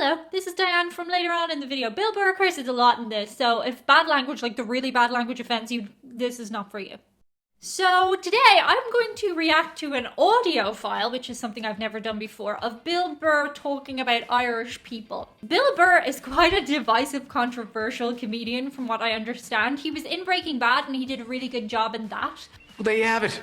Hello, this is Diane from later on in the video. Bill Burr curses a lot in this, so if bad language, like the really bad language, offends you, this is not for you. So today I'm going to react to an audio file, which is something I've never done before, of Bill Burr talking about Irish people. Bill Burr is quite a divisive, controversial comedian from what I understand. He was in Breaking Bad and he did a really good job in that. Well, there you have it.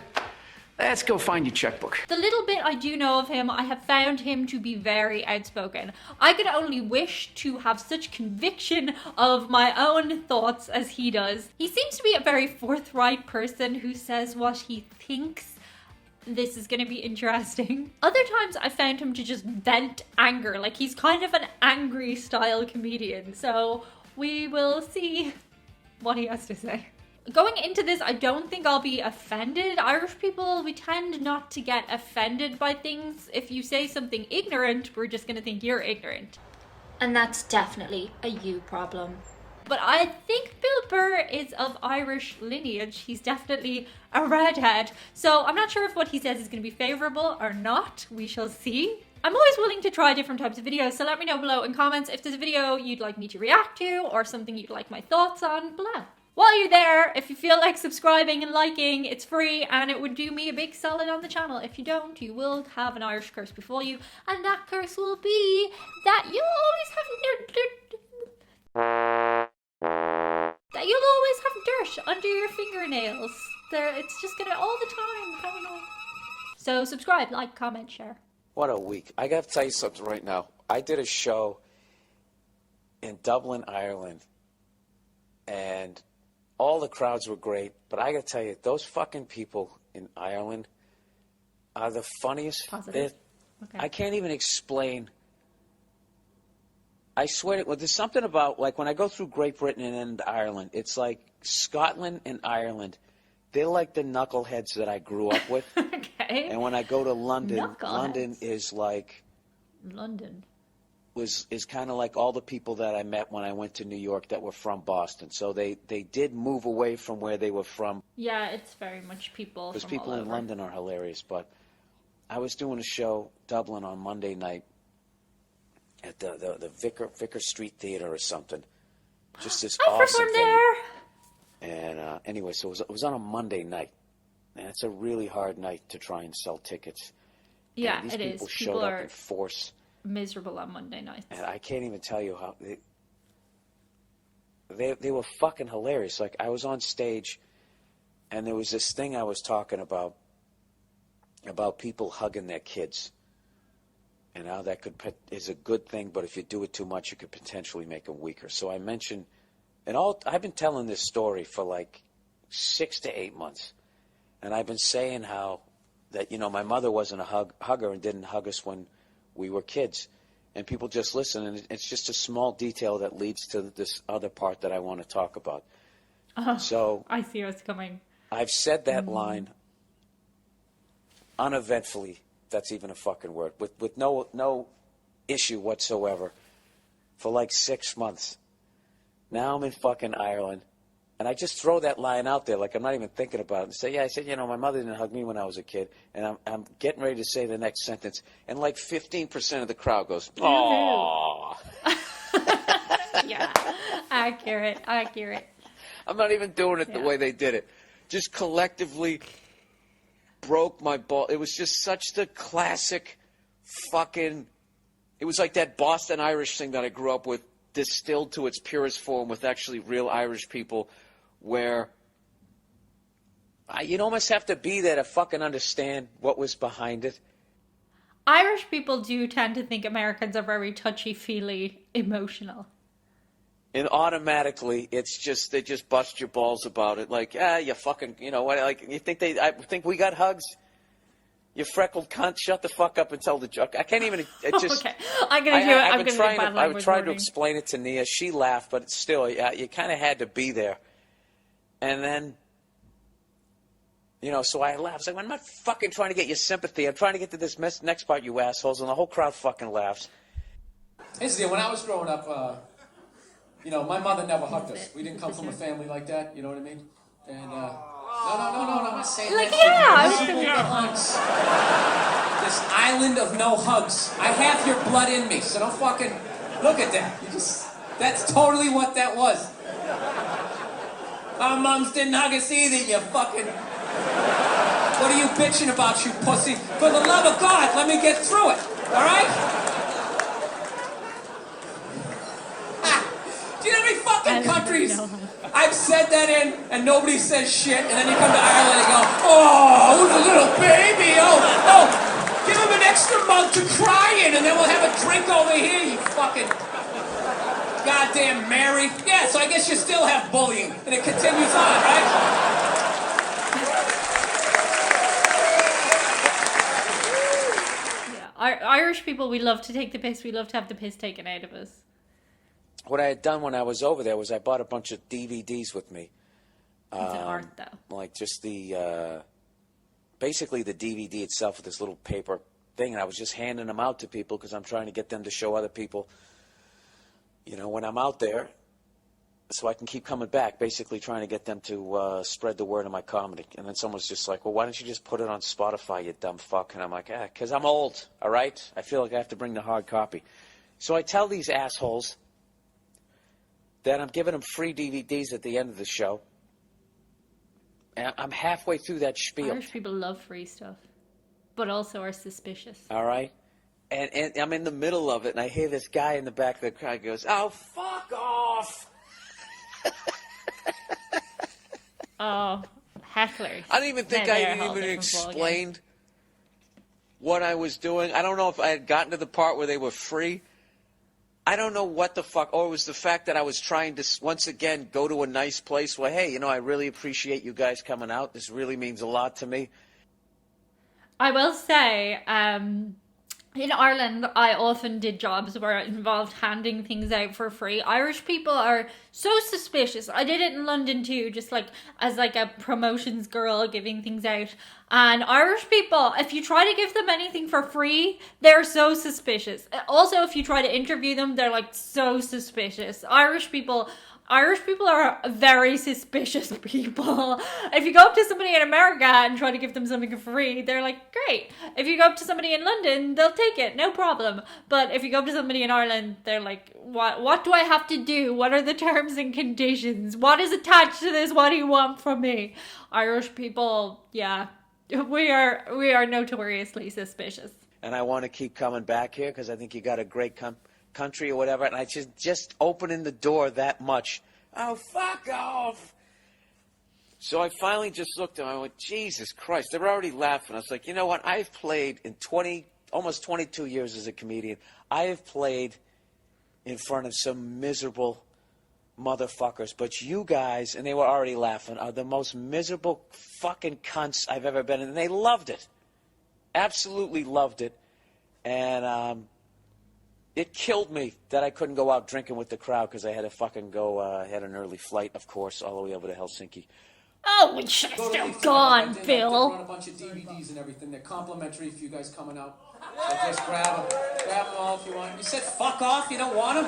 Let's go find your checkbook. The little bit I do know of him, I have found him to be very outspoken. I could only wish to have such conviction of my own thoughts as he does. He seems to be a very forthright person who says what he thinks. This is going to be interesting. Other times I found him to just vent anger, like he's kind of an angry style comedian. So we will see what he has to say. Going into this, I don't think I'll be offended. Irish people, we tend not to get offended by things. If you say something ignorant, we're just gonna think you're ignorant. And that's definitely a you problem. But I think Bill Burr is of Irish lineage. He's definitely a redhead. So I'm not sure if what he says is gonna be favorable or not. We shall see. I'm always willing to try different types of videos, so let me know below in comments if there's a video you'd like me to react to or something you'd like my thoughts on below. While you're there, if you feel like subscribing and liking, it's free and it would do me a big solid on the channel. If you don't, you will have an Irish curse before you, and that curse will be that you'll always have dirt under your fingernails. It's just gonna all the time. How annoying. So subscribe, like, comment, share. What a week. I gotta tell you something right now. I did a show in Dublin, Ireland, and all the crowds were great, but I gotta tell you, those fucking people in Ireland are the funniest. Positive. Okay. I can't even explain. I swear to, well, there's something about, like, when I go through Great Britain and into Ireland, it's like Scotland and Ireland. They're like the knuckleheads that I grew up with. Okay. And when I go to London, London is like... London. is kind of like all the people that I met when I went to New York that were from Boston. So they did move away from where they were from. Yeah, it's very much people Because from people all in over. London are hilarious. But I was doing a show, Dublin, on Monday night at the Vicar Street Theatre or something. Just this I awesome performed venue. there. And anyway, so it was on a Monday night. And it's a really hard night to try and sell tickets. Yeah, and these it people is. showed People up are in force. miserable on Monday nights. And I can't even tell you how they were fucking hilarious. Like, I was on stage and there was this thing I was talking about people hugging their kids and how that is a good thing, but if you do it too much, you could potentially make them weaker. So I mentioned, I've been telling this story for like 6 to 8 months, and I've been saying how that, my mother wasn't a hugger and didn't hug us when we were kids, and people just listen, and it's just a small detail that leads to this other part that I want to talk about. So I see what's coming. I've said that line uneventfully, if that's even a fucking word, with no issue whatsoever for like 6 months. Now I'm in fucking Ireland, and I just throw that line out there like I'm not even thinking about it and say, yeah, I said, my mother didn't hug me when I was a kid, and I'm getting ready to say the next sentence, and like 15% of the crowd goes, "Aww." Yeah, accurate. I'm not even doing it the way they did it. Just collectively broke my ball. It was just such the classic fucking... It was like that Boston Irish thing that I grew up with, distilled to its purest form with actually real Irish people, where you almost have to be there to fucking understand what was behind it. Irish people do tend to think Americans are very touchy-feely, emotional. And automatically, it's just, they just bust your balls about it. Like, you fucking, what, like, you think I think we got hugs? You freckled cunt, shut the fuck up and tell the joke. I can't even, it just... Okay, I'm going to do it. I'm going to do bad I language was trying to warning. explain it to Nia. She laughed, but still, you kind of had to be there. And then, so I laughed. I was like, I'm not fucking trying to get your sympathy. I'm trying to get to this next part, you assholes. And the whole crowd fucking laughs. Here's the deal. When I was growing up, my mother never hugged us. We didn't come from a family like that, you know what I mean? And, no, I'm not saying Like, that. yeah, Hugs. This island of no hugs. I have your blood in me, so don't fucking Look at that. That's totally what that was. Our moms didn't hug us either, you fucking... What are you bitching about, you pussy? For the love of God, let me get through it, all right? Do you know how many fucking countries I've said that in and nobody says shit, and then you come to Ireland and go, oh, who's a little baby? Oh, give him an extra mug to cry in, and then we'll have a drink over here, you fucking goddamn Mary. Yeah, so I guess you still have bullying, and it continues on, right? Irish people, we love to take the piss. We love to have the piss taken out of us. What I had done when I was over there was I bought a bunch of DVDs with me. It's an art, though. Like just basically the DVD itself with this little paper thing. And I was just handing them out to people because I'm trying to get them to show other people, you know, when I'm out there, so I can keep coming back, basically trying to get them to spread the word of my comedy. And then someone's just like, well, why don't you just put it on Spotify, you dumb fuck? And I'm like, because I'm old, all right? I feel like I have to bring the hard copy. So I tell these assholes that I'm giving them free DVDs at the end of the show. And I'm halfway through that spiel. Irish people love free stuff, but also are suspicious. All right? And I'm in the middle of it, and I hear this guy in the back of the crowd goes, oh, fuck off! Oh, hecklers. I don't even think I even explained what I was doing. I don't know if I had gotten to the part where they were free. I don't know what the fuck. Or it was the fact that I was trying to, once again, go to a nice place where, hey, you know, I really appreciate you guys coming out. This really means a lot to me. I will say, in Ireland, I often did jobs where it involved handing things out for free. Irish people are so suspicious. I did it in London too, just like as like a promotions girl giving things out. And Irish people, if you try to give them anything for free, they're so suspicious. Also, if you try to interview them, they're like so suspicious. Irish people are very suspicious people. If you go up to somebody in America and try to give them something for free, they're like, great. If you go up to somebody in London, they'll take it, no problem. But if you go up to somebody in Ireland, they're like, what do I have to do? What are the terms and conditions? What is attached to this? What do you want from me? Irish people, yeah, we are notoriously suspicious. And I want to keep coming back here because I think you got a great country or whatever, and I just opening the door that much. Oh, fuck off! So I finally just looked at them. I went, Jesus Christ, they're already laughing. I was like, you know what? I've played in almost 22 years as a comedian. I have played in front of some miserable motherfuckers, but you guys, and they were already laughing, are the most miserable fucking cunts I've ever been in, and they loved it. Absolutely loved it. And, it killed me that I couldn't go out drinking with the crowd because I had to fucking go, had an early flight, of course, all the way over to Helsinki. Oh, we should have still gone, Phil. I brought a bunch of DVDs and everything. They're complimentary for you guys coming out. So just grab them all if you want. You said fuck off? You don't want them?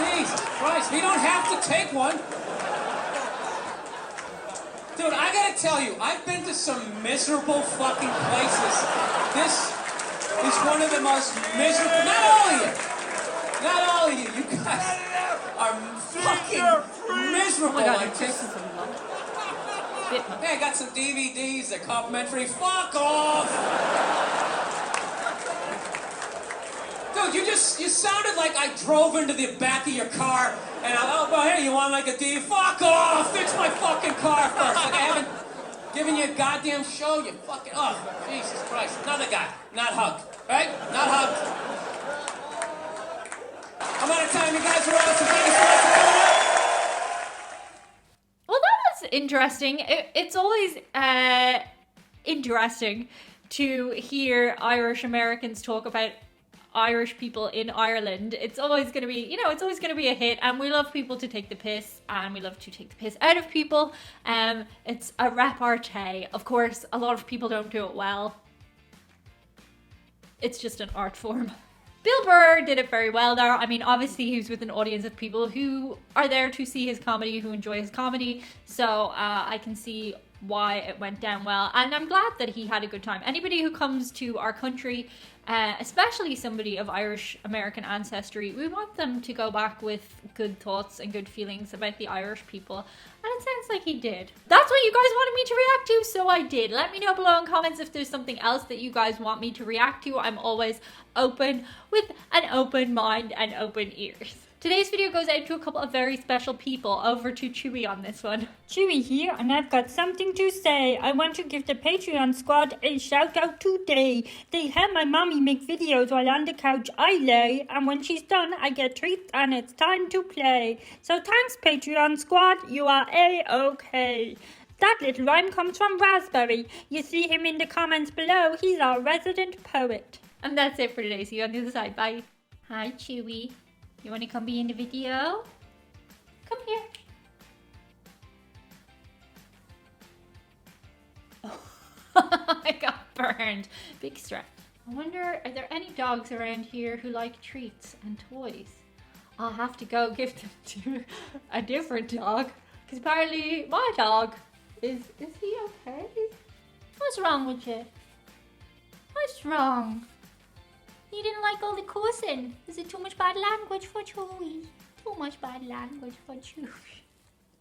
Jesus Christ, we don't have to take one. Dude, I gotta tell you, I've been to some miserable fucking places. This is one of the most miserable. Not all of you. You guys are fucking miserable. Oh my God, like this. Hey, I got some DVDs. They're complimentary. Fuck off. Dude, you sounded like I drove into the back of your car and hey, you want like a DVD? Fuck off. Fix my fucking car first. Like I haven't given you a goddamn show. You fucking Jesus Christ. Another guy. Not hugged. Right? Not hugged. I'm out of time, you guys are awesome. Thank you so much for coming out. Well, that was interesting. It's always interesting to hear Irish Americans talk about Irish people in Ireland. It's always going to be, it's always going to be a hit, and we love people to take the piss, and we love to take the piss out of people. It's a repartee. Of course, a lot of people don't do it well. It's just an art form. Bill Burr did it very well there. I mean, obviously he was with an audience of people who are there to see his comedy, who enjoy his comedy. So I can see why it went down well, and I'm glad that he had a good time. Anybody who comes to our country, especially somebody of Irish American ancestry, we want them to go back with good thoughts and good feelings about the Irish people, and it sounds like he did. That's what you guys wanted me to react to, so I did. Let me know below in comments if there's something else that you guys want me to react to. I'm always open, with an open mind and open ears. Today's video goes out to a couple of very special people. Over to Chewy on this one. Chewy here, and I've got something to say. I want to give the Patreon squad a shout out today. They help my mommy make videos while on the couch I lay, and when she's done, I get treats and it's time to play. So thanks, Patreon squad, you are A-okay. That little rhyme comes from Raspberry. You see him in the comments below. He's our resident poet. And that's it for today. See you on the other side. Bye. Hi, Chewy. You want to come be in the video? Come here. Oh, I got burned. Big stress. I wonder, are there any dogs around here who like treats and toys? I'll have to go give them to a different dog. Because apparently my dog is he okay? What's wrong with you? What's wrong? You didn't like all the cussing. Is it too much bad language for Chewy? Too much bad language for Chewy.